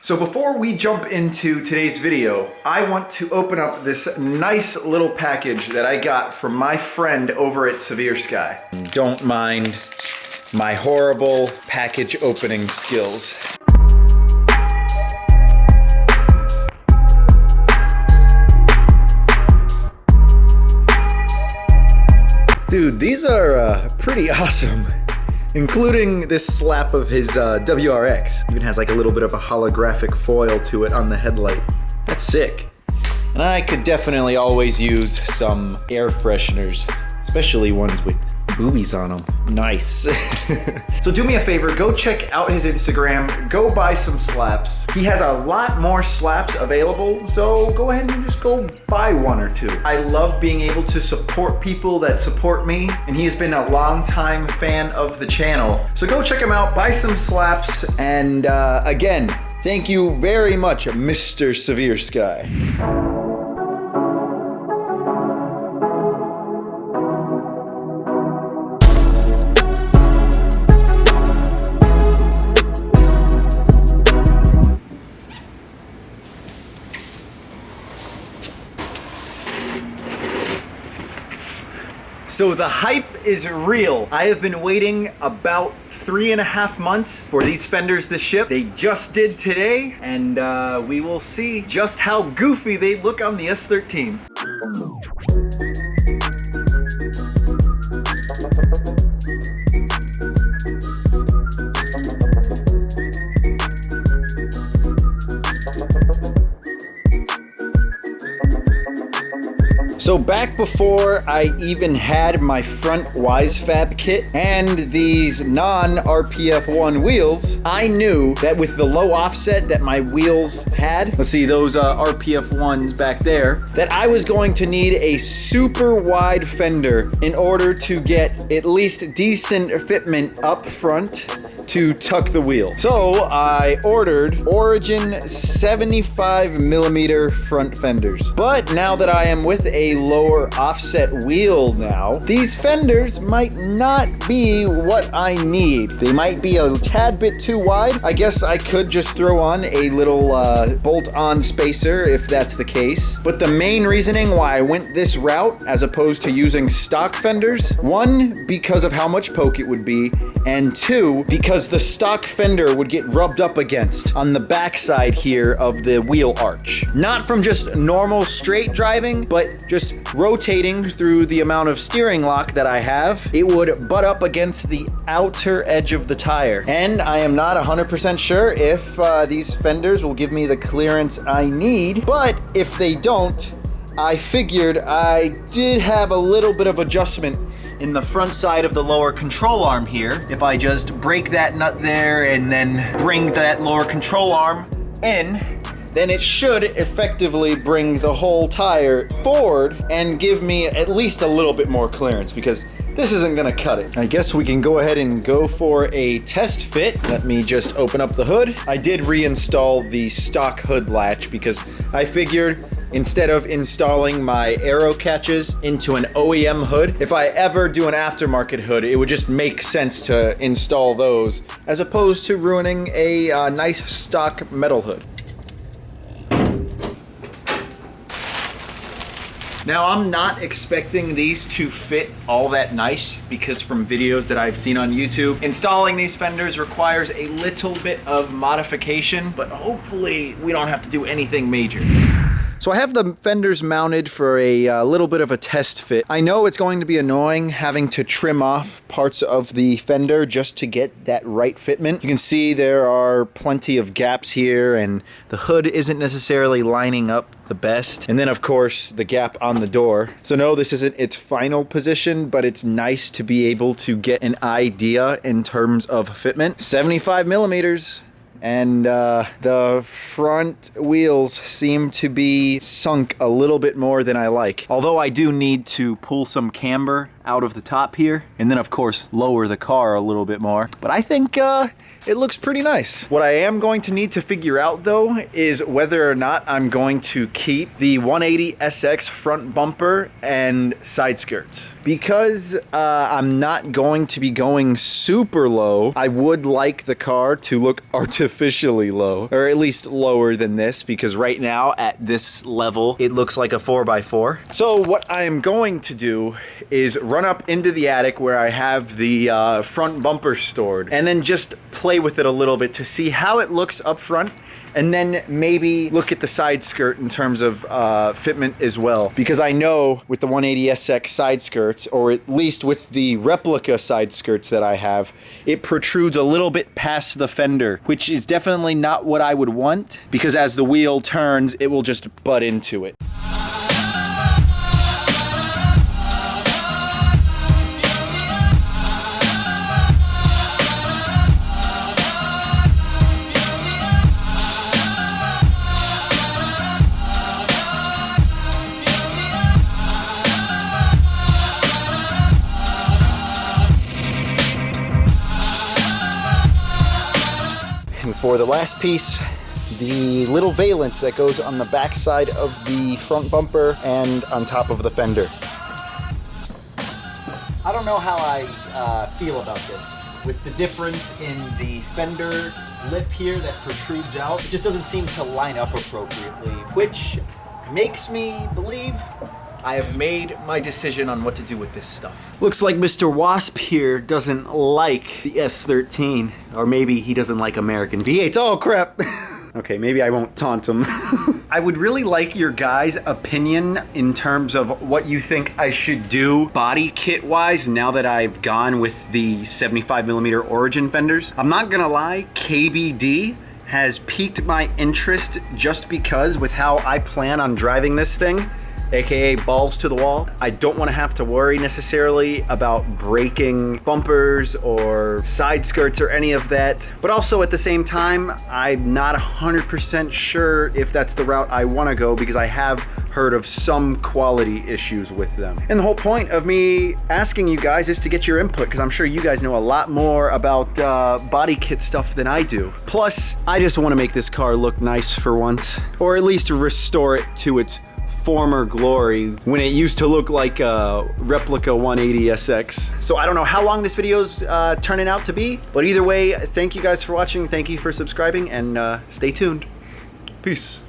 So before we jump into today's video, I want to open up this nice little package that I got from my friend over at Severe Sky. Don't mind my horrible package opening skills. Dude, these are pretty awesome. Including this slap of his WRX. Even has like a little bit of a holographic foil to it on the headlight. That's sick. And I could definitely always use some air fresheners, especially ones with boobies on them. Nice. So do me a favor, go check out his Instagram, go buy some slaps. He has a lot more slaps available, so go ahead and just go buy one or two. I love being able to support people that support me, and he has been a long-time fan of the channel. So go check him out, buy some slaps, and again, thank you very much, Mr. Severe Sky. So the hype is real. I have been waiting about 3.5 months for these fenders to ship. They just did today, and we will see just how goofy they look on the S13. So back before I even had my front WiseFab kit and these non-RPF1 wheels, I knew that with the low offset that my wheels had, let's see those RPF1s back there, that I was going to need a super wide fender in order to get at least decent fitment up front to tuck the wheel. So I ordered Origin 75mm front fenders. But now that I am with a lower offset wheel now, these fenders might not be what I need. They might be a tad bit too wide. I guess I could just throw on a little bolt-on spacer if that's the case. But the main reasoning why I went this route as opposed to using stock fenders, one, because of how much poke it would be, and two, because the stock fender would get rubbed up against on the backside here of the wheel arch. Not from just normal straight driving, but just rotating through the amount of steering lock that I have, it would butt up against the outer edge of the tire. And I am not 100% sure if these fenders will give me the clearance I need, but if they don't, I figured I did have a little bit of adjustment in the front side of the lower control arm here. If I just break that nut there and then bring that lower control arm in, then it should effectively bring the whole tire forward and give me at least a little bit more clearance, because this isn't gonna cut it. I guess we can go ahead and go for a test fit. Let me just open up the hood. I did reinstall the stock hood latch because I figured instead of installing my aero catches into an OEM hood, if I ever do an aftermarket hood, it would just make sense to install those as opposed to ruining a nice stock metal hood. Now, I'm not expecting these to fit all that nice because from videos that I've seen on YouTube, installing these fenders requires a little bit of modification, but hopefully we don't have to do anything major. So I have the fenders mounted for a little bit of a test fit. I know it's going to be annoying having to trim off parts of the fender just to get that right fitment. You can see there are plenty of gaps here and the hood isn't necessarily lining up the best. And then of course the gap on the door. So no, this isn't its final position, but it's nice to be able to get an idea in terms of fitment. 75mm. And the front wheels seem to be sunk a little bit more than I like. Although I do need to pull some camber out of the top here, and then of course lower the car a little bit more. But I think it looks pretty nice. What I am going to need to figure out though is whether or not I'm going to keep the 180SX front bumper and side skirts. Because I'm not going to be going super low, I would like the car to look artificially low, or at least lower than this, because right now at this level it looks like a 4x4. So what I am going to do is run up into the attic where I have the front bumper stored, and then just play with it a little bit to see how it looks up front, and then maybe look at the side skirt in terms of fitment as well. Because I know with the 180SX side skirts, or at least with the replica side skirts that I have, it protrudes a little bit past the fender, which is definitely not what I would want, because as the wheel turns, it will just butt into it. And for the last piece, the little valance that goes on the back side of the front bumper and on top of the fender. I don't know how I feel about this. With the difference in the fender lip here that protrudes out, it just doesn't seem to line up appropriately, which makes me believe I have made my decision on what to do with this stuff. Looks like Mr. Wasp here doesn't like the S13, or maybe he doesn't like American V8s. Oh crap! Okay, maybe I won't taunt him. I would really like your guys' opinion in terms of what you think I should do body kit wise now that I've gone with the 75mm Origin fenders. I'm not gonna lie, KBD has piqued my interest just because with how I plan on driving this thing, aka balls to the wall. I don't want to have to worry necessarily about breaking bumpers or side skirts or any of that. But also at the same time, I'm not 100% sure if that's the route I want to go, because I have heard of some quality issues with them. And the whole point of me asking you guys is to get your input, because I'm sure you guys know a lot more about body kit stuff than I do. Plus, I just want to make this car look nice for once, or at least restore it to its former glory when it used to look like a replica 180SX. So I don't know how long this video's turning out to be, but either way, thank you guys for watching, thank you for subscribing, and stay tuned. Peace.